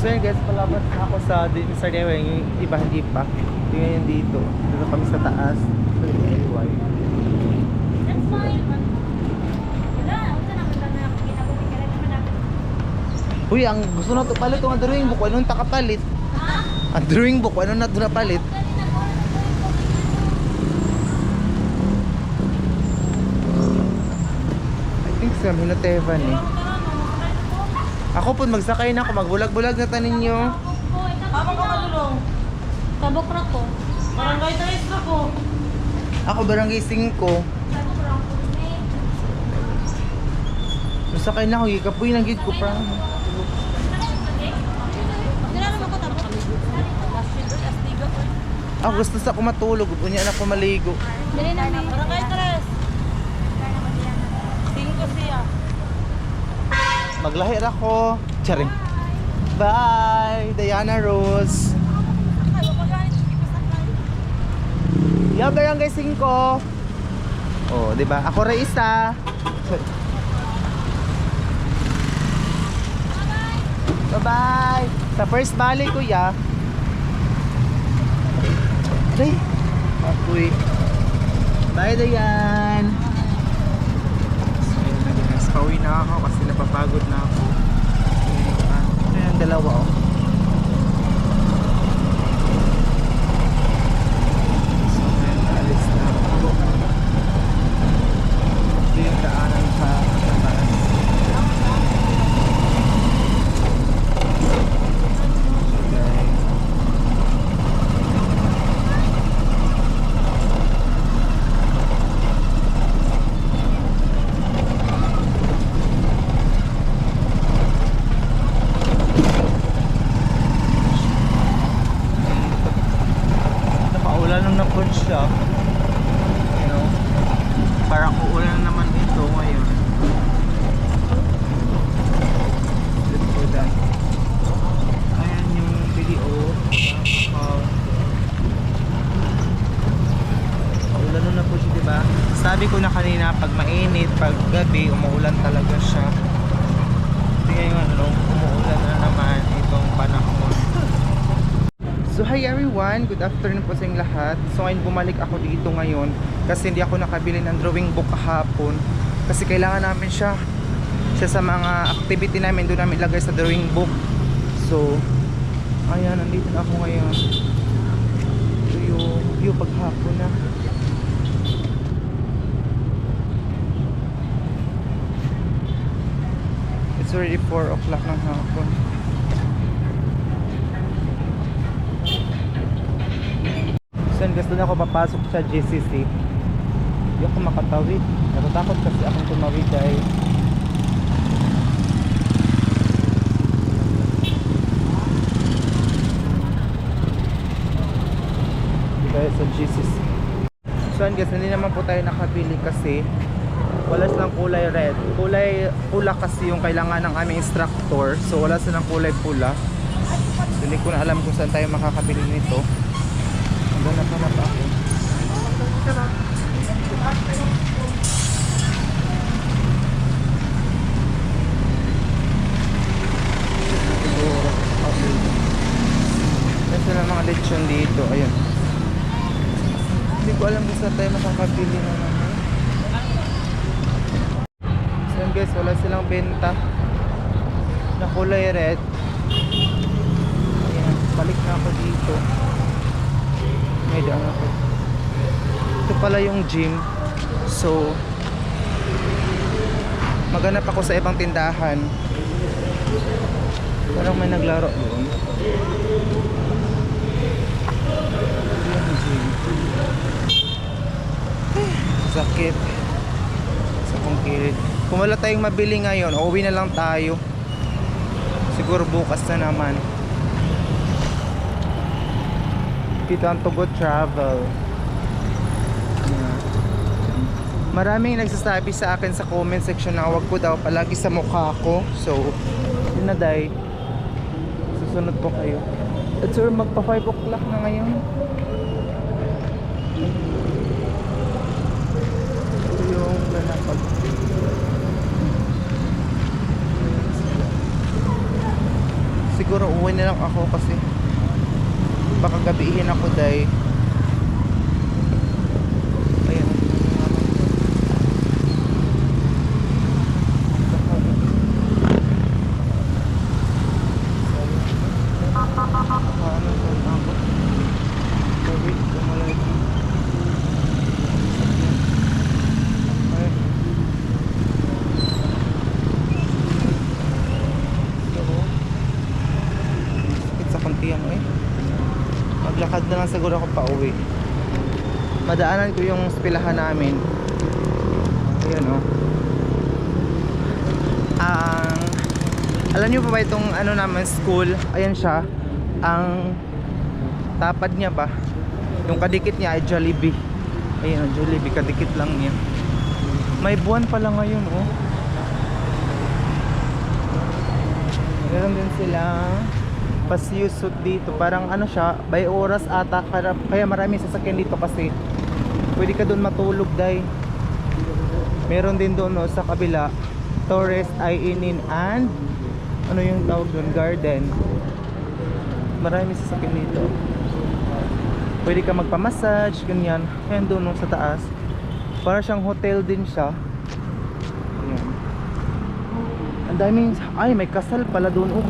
So yun guys, palabas na ako sa DIY, yung iba hindi pa. Tingnan yun dito. Dito kami sa taas. Sa DIY. That's fine. Wala, unsa naman ta na kinabuhi ka naman natin. Uy, ang gusto na to palit ang drawing book. Anong takapalit? Ha? Ang drawing book, ano na doon na palit? I think sa Minotevan eh. Ako po magsakay na ako, magbulag-bulag na tanin nyo. Habang ka matulong. Tabok ra ko. Barangay Tres na ko. Ako barangay 5. Tabok ra ko ni. Masakay na ako, ikapoy ng gid ko pa. Dila naman ko tabok. Ako gusto sa ako matulog, unya na ako maligo. Dili na mi. Barangay Tres. 5 siya. Maglahir ako. Charing. Bye, Diana Rose. Yo, barangay 5. Oh, di ba? Ako Reisa. Bye-bye. Sa First Valley, kuya. Ay, apoy. Bye, Dayan. Pauwi na ako kasi napapagod na ako. Ayan, dalawa oh. So, ayan, naalis na ako. Ito yung daanan sa taas. Napaulan na po siya. You know, parang uulan naman ito ngayon. Let's go down. Ayan yung video. Paulan na po siya, diba? Sabi ko na kanina, pag mainit, pag gabi, umuulan talaga siya. Tingnan yung ano, umuulan na naman itong panahon. So hi everyone, good afternoon po sa inyong lahat. So ngayon bumalik ako dito ngayon kasi hindi ako nakabili ng drawing book kahapon kasi kailangan namin siya sa mga activity namin, doon namin ilagay sa drawing book. So ayan, nandito na ako ngayon. Ito yung view paghapon na. It's already 4 o'clock ng hapon. Gusto na ako papasok sa GCC. Hindi ako makatawid. Natatakot kasi akong tumawid dahil dahil sa GCC. So guys, hindi naman po tayo nakabili kasi wala silang kulay red. Pula kasi yung kailangan ng aming instructor. So wala silang kulay pula. So, hindi ko na alam kung saan tayo makakabili nito. Ganap na pa ako. Kasi na mga lechon dito. Ayun. Hindi ko alam kung saan tayo makakabili na naman. So yun guys, wala silang benta na kulay red. Ayan, balik na ako dito. May daan ako. Ito pala yung gym. So maghanap ako sa ibang tindahan. Parang may naglaro doon. Yung gym. Sakit sa kong kilid. Kung wala tayong mabili ngayon, uuwi na lang tayo. Siguro bukas na naman. Dito ang Tugot Travel. Maraming nagsasabi sa akin sa comment section na wag ko daw palagi sa mukha ko. So, yun na day. Susunod po kayo. At sir, magpa 5 o'clock na ngayon. Ito yung ganapag. siguro uwi na lang ako kasi baka gabihin ako dahil ayan. Maglakad na lang siguro ako pa uwi. Madaanan ko yung espilahan namin. Ayan o. Alam niyo pa ba itong ano naman school? Ayan siya. Ang tapad niya ba? Yung kadikit niya ay Jollibee. Ayan o, Jollibee. Kadikit lang niya. May buwan pala ngayon oh. Meron din silang pasiyusot dito. Parang ano siya, by oras ata. Kaya marami sasakyan dito kasi pwede ka doon matulog dahil meron din doon no, sa kabila Torres Inin and ano yung tawag doon, garden. Marami sasakyan dito. Pwede ka magpa-massage, ganyan. Ayan doon no, sa taas. Para siyang hotel din siya. Ayan. Ang daming, ay may kasal pala doon oh.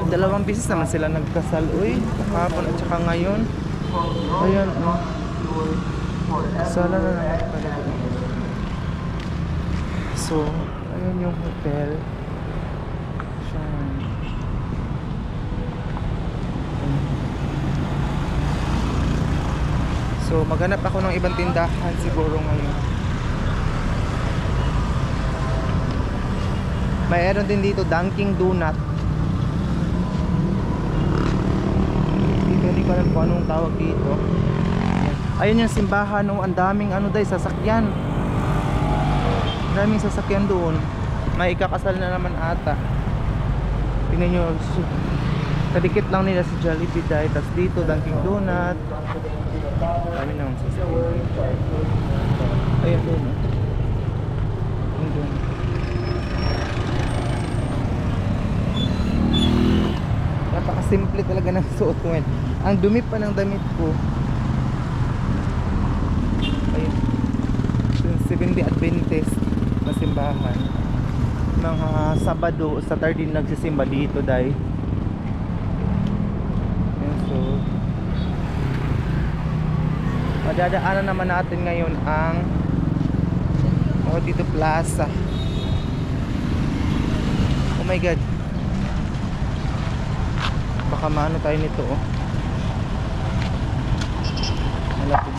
Dalawang beses naman sila nagkasal. Uy, kahapon at saka ngayon. Ayan, oh. Sala na naman pala. So, ayan yung hotel. Siyan. So, maghanap ako ng ibang tindahan siguro ngayon. Mayroon din dito Dunkin' Donut. Hindi ko alam kung anong tawag dito. Ayun yung simbahan oh, ang daming ano dahil sasakyan. Maraming sasakyan doon. May ikakasal na naman ata. Tingnan nyo, kadikit lang nila si Jollibee dahil. Tapos dito Dunkin' Donut. Dami naman sasakyan. Ayun doon oh. Ayun doon. Napakasimple talaga ng suot ko ngayon. Ang dumi pa ng damit ko. Ayun. Seventh-day Adventist na simbahan. Mga Sabado, Saturday nagsisimba dito dahil. Ayan, so madadaanan naman natin ngayon ang dito Plaza. Oh my god. Baka maano tayo nito oh. Malapit.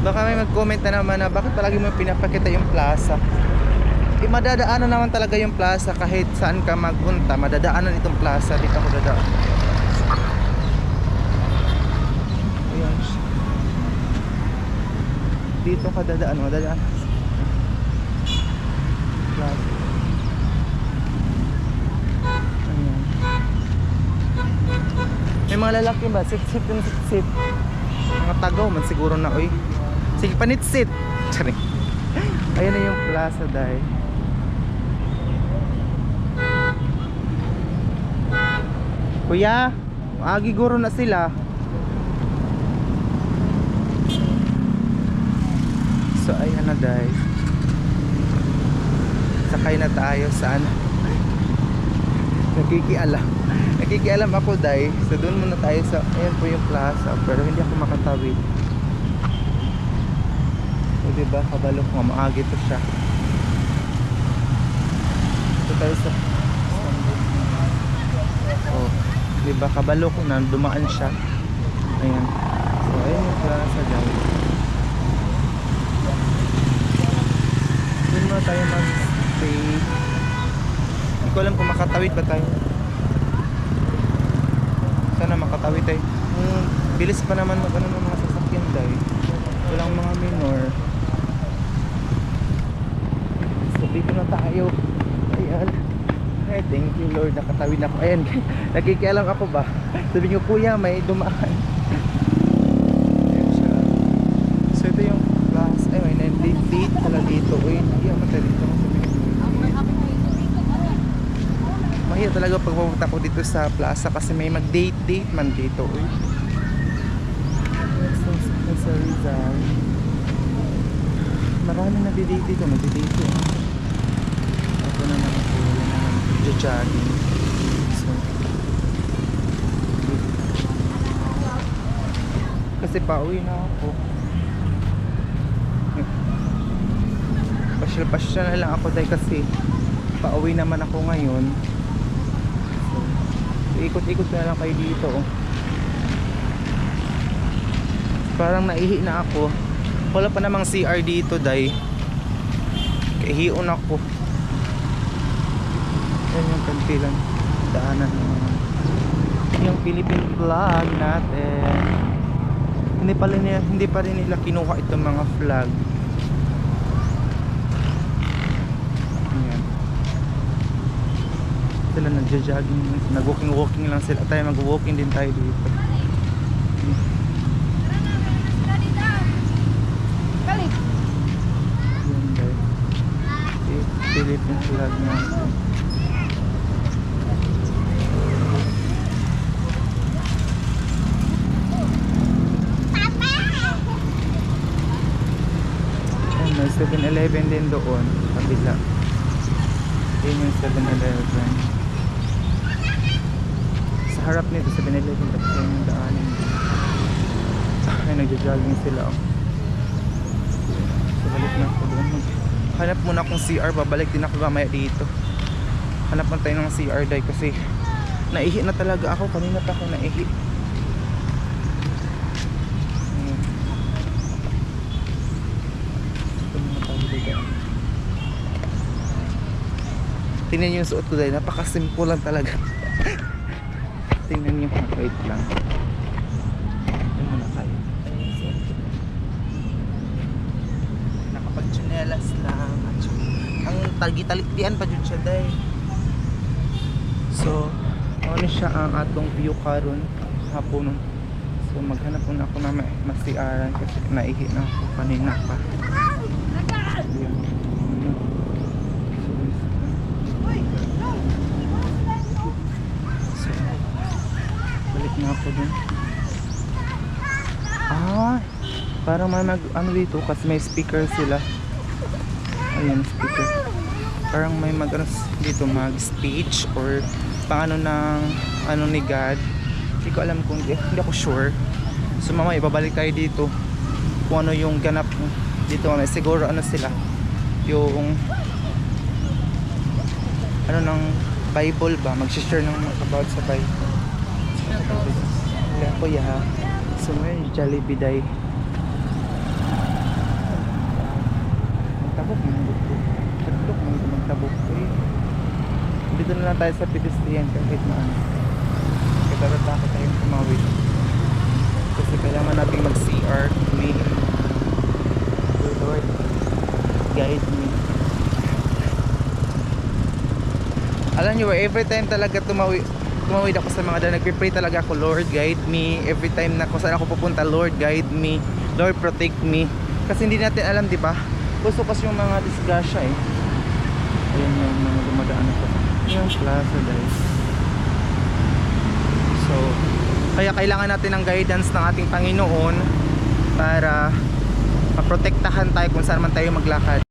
Baka may mag-comment na naman na bakit palagi mo pinapakita yung plaza. Madadaanan naman talaga yung plaza kahit saan ka magpunta. Madadaanan itong plaza. Dito ako dadaan. Ayan. Dito ka dadaan. Madadaan. Plaza. Ayan. May mga lalaki ba? Sit-sit yung sit-sit. Mga tagaw man siguro na oy. Sige panitsit. Sorry. Ayun na yung plaza dahil. Kuya, agiguro na sila. So ayan na dahil. Sakay na tayo saan? Nakikialam ako dahil. So doon muna tayo sa, ayan po yung plaza. Pero hindi ako makatawid. O diba, kabalo ko, maagi to siya. Ito tayo sa oh, diba, kabalo ko na dumaan siya. Ayan. So ayan yung plaza dahil. Doon muna tayo mag-stay. Hindi ko alam kung makatawid ba tayo. Sana makatawid tayo. Bilis pa naman mag-ano ng mga sasakyan dahil. Walang mga minor. So dito na tayo. Ayan. Ay, thank you Lord, nakatawid ako. Ayan, nakikialam ako ba? Sabi niyo, kuya, may dumaan. Ayan siya. So ito yung class. Ay, may date pala dito. Uy, hindi ako dito. Mahiya talaga pag pumunta ko dito sa plaza kasi may mag-date man dito. Uy. Sa Rizal. Maraming nagdi-date dito. Nagdi-date. Ako na naman po. Jogging. So, kasi pauwi na ako. Pasyal-pasyal na lang ako dahil kasi pauwi naman ako ngayon. So, ikot-ikot na lang kayo dito. Parang naihi na ako. Wala pa namang CR dito dahil kahiyon ako. Yan yung kantilang daanan naman. Yung Philippine flag natin. Hindi pa rin nila kinuha itong mga flag. Ayan. Sila nagja-jogging, nag-walking lang sila. Tayo mag-walking din tayo dito. Yan guys. Philippine flag natin. May 7-Eleven din doon kabila. Yun yung 7-Eleven. Sa harap nito 7-Eleven tapos yun yung daanin. Ay, nagja-jogging sila. So balik na ako doon. Hanap muna akong CR, babalik din ako mamaya dito. Hanap na tayo ng CR dahil kasi naihi na talaga ako. Kanina pa ako naihi. Tingnan yung suot ko dahil napakasimple lang talaga. Tingnan yung wait lang. Tingnan mo na kayo. Nakapag-chinelas lang. Ang tagi-taliktian pa dyan siya dahil. So, ano siya ang atong view karon hapon. So, maghanap muna ako na masiaran kasi naihi na ako kanina pa. Ayan. Balik na ako dun. Parang may ano dito kasi may speaker sila. Ayan, speaker. Parang may dito mag speech or paano ng ano ni God. Hindi ko alam kung hindi ako sure. So mamaya ibabalik tayo dito kung ano yung ganap dito. Siguro ano sila yung ano ng Bible ba, mag-share ng about sa Bible. Kaya ko ya. So may Jollibee day. Magtabok mo dito. Tatlok mo magtabok. Dito na lang tayo sa pedestrian kahit maano. Kaya takot tayong tumawid. Kasi kailangan natin mag-CR. Lord, guide me. Alam nyo, every time talaga tumawid ako sa mga daan, nagpipray talaga ako, Lord, guide me. Every time na kung saan ako pupunta, Lord, guide me. Lord, protect me. Kasi hindi natin alam, di ba? Gusto kasi yung mga disgrasya eh. Ayan yung mga dumadaan ako. Yung plaza, guys. So, kaya kailangan natin ng guidance ng ating Panginoon para maprotektahan tayo kung saan man tayo maglakad.